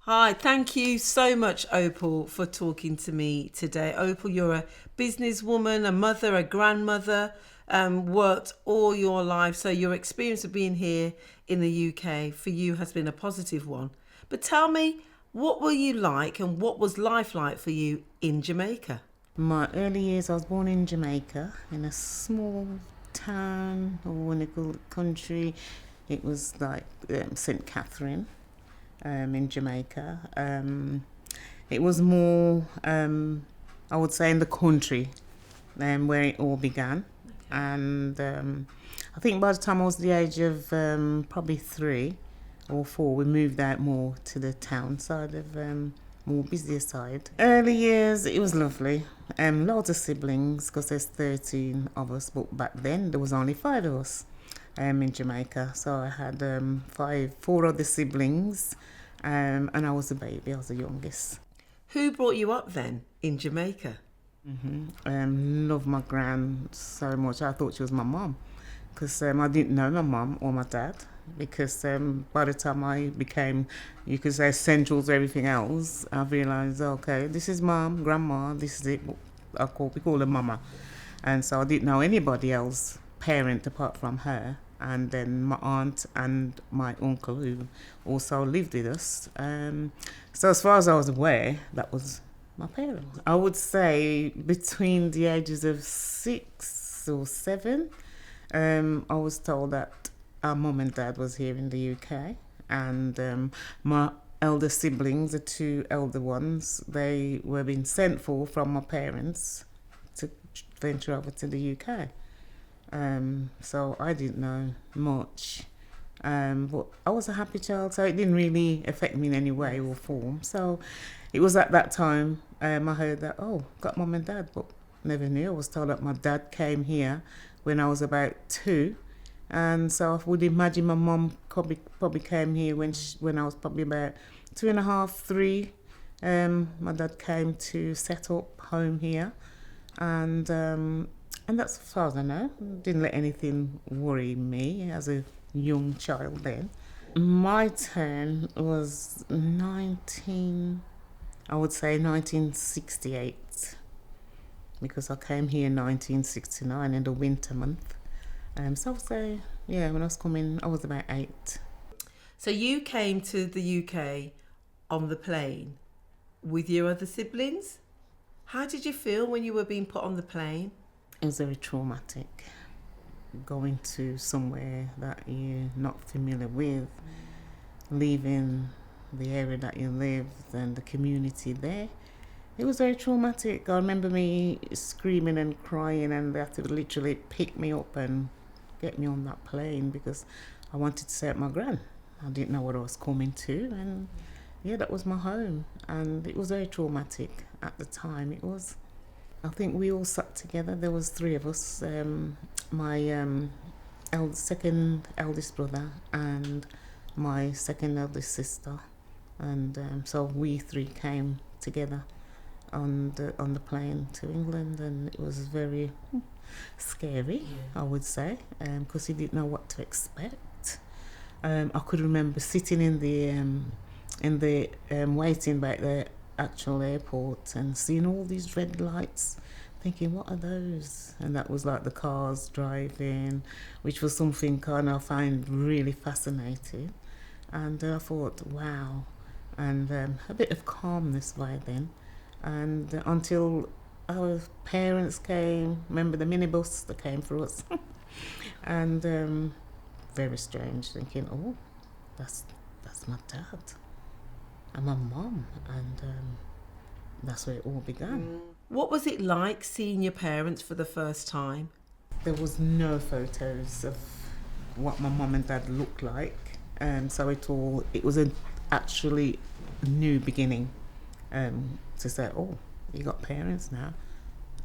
Hi, thank you so much, Opal, for talking to me today. Opal, you're a businesswoman, a mother, a grandmother, worked all your life. So your experience of being here in the UK for you has been a positive one. But tell me, what were you like and what was life like for you in Jamaica? My early years, I was born in Jamaica, in a small town or in a country. It was like St. Catherine in Jamaica. It was more, I would say, in the country where it all began. And I think by the time I was the age of probably 3 or 4, we moved out more to the town side of more busier side. Early years, it was lovely. Loads of siblings because there's 13 of us, but back then there was only 5 of us in Jamaica. So I had 4 other siblings, and I was the baby. I was the youngest. Who brought you up then in Jamaica? Love my gran so much. I thought she was my mom because I didn't know my mom or my dad because by the time I became, you could say, central to everything else, I realised, okay, this is mom, grandma, this is it. We call her mama. And so I didn't know anybody else, parent, apart from her. And then my aunt and my uncle who also lived with us. So as far as I was aware, that was my parents. I would say between the ages of 6 or 7, I was told that our mum and dad was here in the UK, and my elder siblings, the 2 elder ones, they were being sent for from my parents to venture over to the UK. So I didn't know much. But I was a happy child, so it didn't really affect me in any way or form. So it was at that time I heard that, got mum and dad, but never knew. I was told that my dad came here when I was about 2. And so I would imagine my mum probably came here when I was probably about 2.5, 3. My dad came to set up home here. And that's as far as I know. Didn't let anything worry me as a young child then. My turn was I would say 1968, because I came here in 1969 in the winter month. So I would say, when I was coming, I was about 8. So you came to the UK on the plane with your other siblings. How did you feel when you were being put on the plane? It was very traumatic, going to somewhere that you're not familiar with, leaving the area that you lived and the community there. It was very traumatic. I remember me screaming and crying, and they had to literally pick me up and get me on that plane because I wanted to stay at my gran. I didn't know what I was coming to, and that was my home. And it was very traumatic at the time. It was. I think we all sat together. There was 3 of us. My second eldest brother and my second eldest sister, and so we 3 came together on the plane to England, and it was very scary, I would say, because you didn't know what to expect. I could remember sitting in the waiting back the actual airport and seeing all these red lights, thinking, what are those? And that was like the cars driving, which was something kind of I find really fascinating. And I thought, wow. And a bit of calmness by then. And until our parents came, remember the minibus that came for us? And very strange, thinking, that's my dad and my mum, and that's where it all began. What was it like seeing your parents for the first time? There was no photos of what my mum and dad looked like, so it was actually new beginning, to say, you got parents now,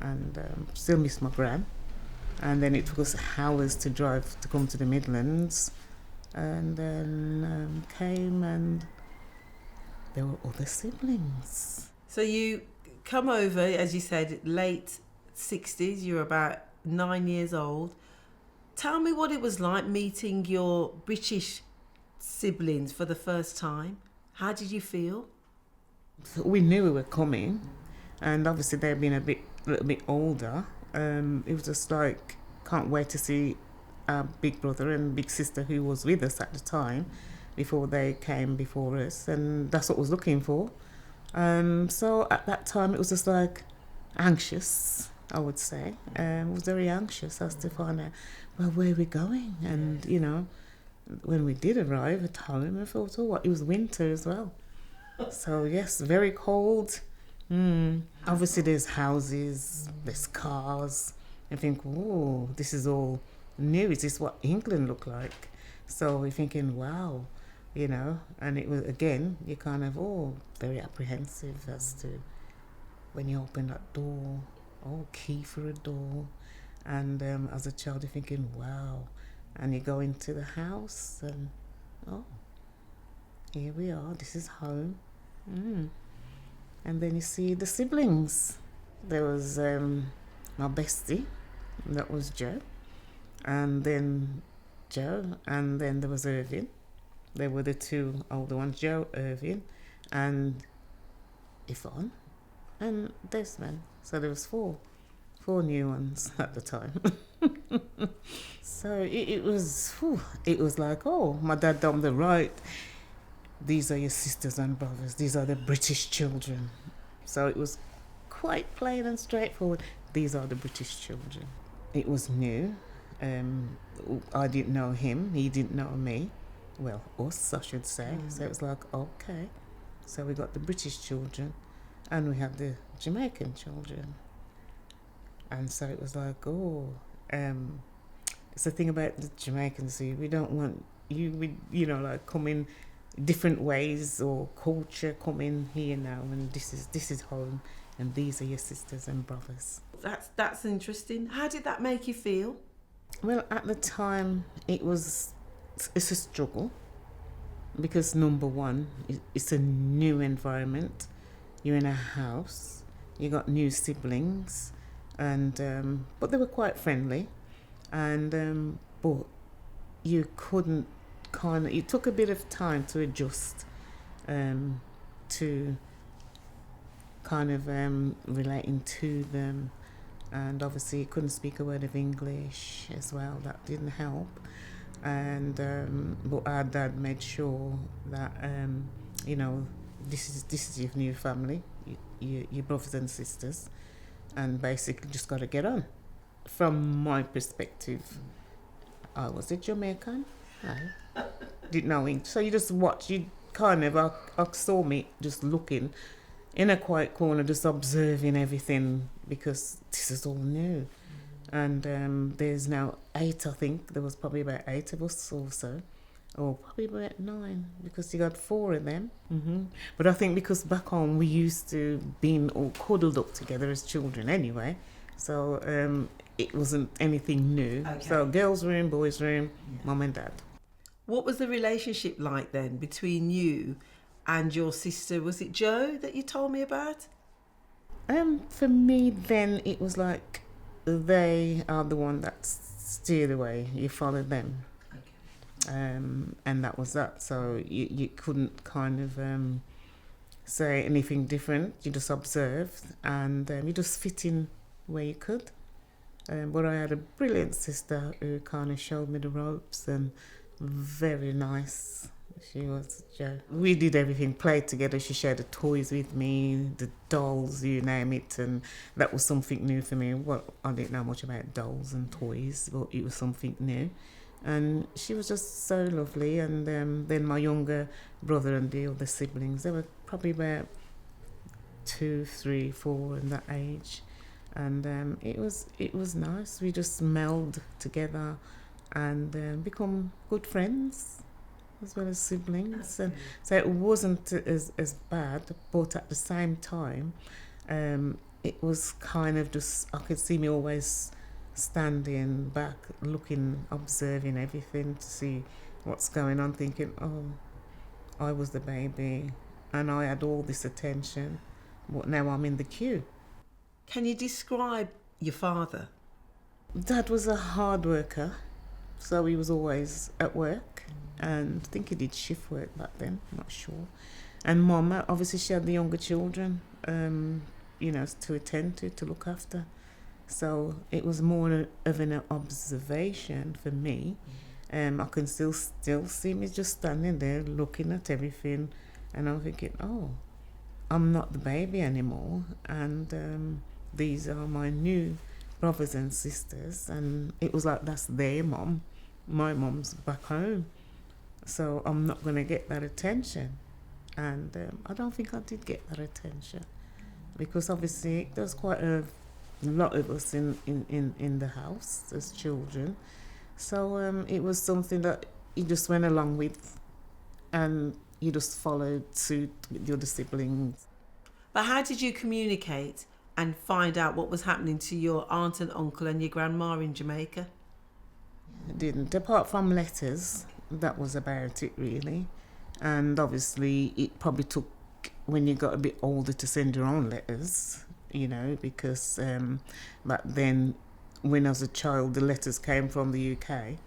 and still miss my gran. And then it took us hours to drive to come to the Midlands, and then came, and there were other siblings. So you come over, as you said, late 60s, you're about 9 years old. Tell me what it was like meeting your British siblings for the first time. How did you feel? We knew we were coming, and obviously they'd been little bit older. It was just like, can't wait to see our big brother and big sister who was with us at the time before they came before us, and that's what I was looking for. So at that time it was just like anxious, I would say. I was very anxious as to find out, well, where are we going? And, you know, when we did arrive at home, I thought, oh, what? It was winter as well. So, yes, very cold. Obviously, there's houses, there's cars. I think, oh, this is all new. Is this what England looked like? So we're thinking, wow, you know. And it was, again, you're kind of, very apprehensive as to when you open that door, key for a door. And as a child, you're thinking, wow. And you go into the house and, here we are, this is home. And then you see the siblings. There was my bestie, that was Joe. And then Joe, and then there was Irvin. They were the two older ones, Joe, Irvin, and Yvonne, and Desmond. So there was four new ones at the time. So it was like, my dad on the right, these are your sisters and brothers, these are the British children. So it was quite plain and straightforward. These are the British children. It was new. I didn't know him, he didn't know me. Well, us, I should say. So it was like, okay. So we got the British children and we had the Jamaican children. And so it was like, it's the thing about the Jamaicans, see, we don't want you, like come in different ways or culture, come in here now, and this is home, and these are your sisters and brothers. That's interesting. How did that make you feel? Well, at the time, it's a struggle, because number one, it's a new environment. You're in a house, you got new siblings, and but they were quite friendly, and but you couldn't it took a bit of time to adjust to kind of relating to them, and obviously you couldn't speak a word of English as well. That didn't help, and but our dad made sure that this is your new family, your brothers and sisters, and basically just got to get on. From my perspective, I was a Jamaican. I didn't know English, so you just watch. You kind of I saw me just looking in a quiet corner, just observing everything, because this is all new. And there's now 8, I think. There was probably about 8 of us or so. Or probably about 9, because you got 4 of them. But I think because back home we used to being all cuddled up together as children anyway. So it wasn't anything new. Okay. So girls' room, boys' room, mum and dad. What was the relationship like then between you and your sister? Was it Joe that you told me about? For me then it was like they are the one that steered away. You follow them. Okay. And that was that. So you couldn't kind of say anything different. You just observed, and you just fit in where you could. But I had a brilliant sister who kind of showed me the ropes, and very nice. She was Joe. We did everything, played together. She shared the toys with me, the dolls, you name it, and that was something new for me. Well, I didn't know much about dolls and toys, but it was something new. And she was just so lovely. And then my younger brother and the other siblings, they were probably about 2, 3, 4 in that age. And it was nice. We just melded together and become good friends as well as siblings. And so it wasn't as bad, but at the same time it was kind of just, I could see me always standing back, looking, observing everything to see what's going on, thinking, I was the baby and I had all this attention, but now I'm in the queue. Can you describe your father? Dad was a hard worker, so he was always at work, and I think he did shift work back then, I'm not sure. And Mum, obviously she had the younger children, to attend to look after. So it was more of an observation for me. I can still see me just standing there looking at everything, and I'm thinking, oh, I'm not the baby anymore, and these are my new brothers and sisters, and it was like, that's their mum. My mum's back home, so I'm not going to get that attention. And I don't think I did get that attention, because obviously there's quite a lot of us in the house as children. So it was something that you just went along with, and you just followed suit with the other siblings. But how did you communicate and find out what was happening to your aunt and uncle and your grandma in Jamaica? I didn't, apart from letters. That was about it, really. And obviously it probably took, when you got a bit older, to send your own letters, because back then, when I was a child, the letters came from the UK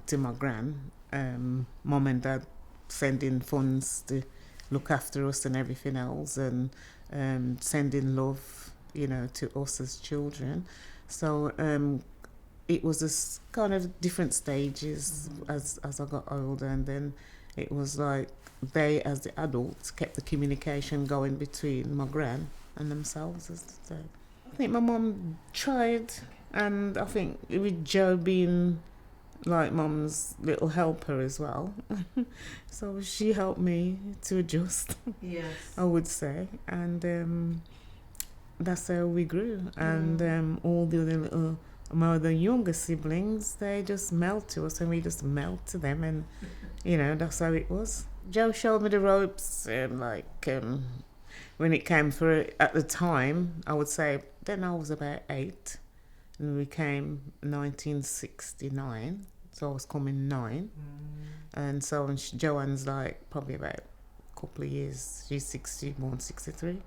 to my gran. Mum and Dad sending funds to look after us and everything else, and sending love, to us as children. So it was this kind of different stages as I got older, and then it was like they, as the adults, kept the communication going between my gran and themselves. So I think my mum tried, and I think with Joe being like Mum's little helper as well, so she helped me to adjust. Yes, I would say, and that's how we grew. And all the other little, my other younger siblings, they just melt to us, and we just melt to them, and that's how it was. Joe showed me the ropes, when it came through. At the time, I would say then I was about 8, and we came 1969, so I was coming 9. And so Joanne's like probably about a couple of years. She's 60, born 63.